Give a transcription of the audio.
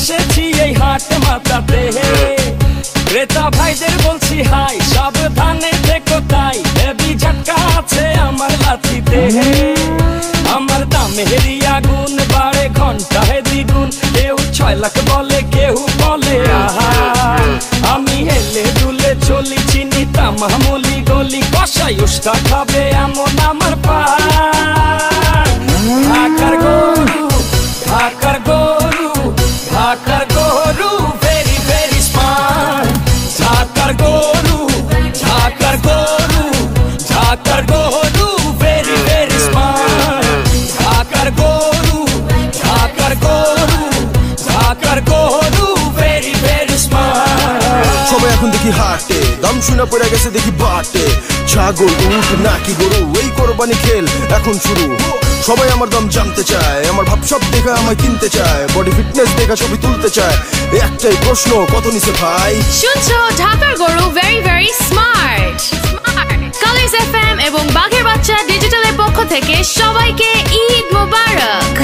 এসেছি এই হাট মাতাতে, ক্রেতা ভাইদের বলছি হাই, সাবধানে থেকো তাই, হেভি ঝটকা আছে আমার লাঠিতে। আমার দামেরই আগুন বাড়ে ঘন্টায় দ্বিগুণ, কেউ 6 লাখ বলে কেউ বলে আহা। আমি হেলে দুলে চলি চিনি তামামলি গলি, কষাই উস্তা খাবে এমন আমার পা। ঢাকার গরু, ঢাকার গরু, ঢাকার গরু ভেরি ভেরি স্মার্ট। ঢাকার গরু, ঢাকার গরু, ঢাকার গরু ভেরি ভেরি স্মার্ট। ঢাকার গরু, ঢাকার গরু, ঢাকার গরু ভেরি ভেরি স্মার্ট। সবাই এখন দেখি হাটে, দাম শুনে পড়ে গেছে দেখি বাটে। ছাগল, উট নাকি গরু, এই কোরবানি খেল এখন শুরু। সবাই আমার দাম জানতে চায়, আমার ভাব সব দেখা আমায় কিনতে চায়, বডি ফিটনেস দেখা ছবি তুলতে চায়। একটাই প্রশ্ন, কত নিছে ভাই? শুনছো ঢাকার গরু very very smart. Colours FM এবং বাঘের বাচ্চা ডিজিটালের পক্ষ থেকে সবাইকে ঈদ মোবারক।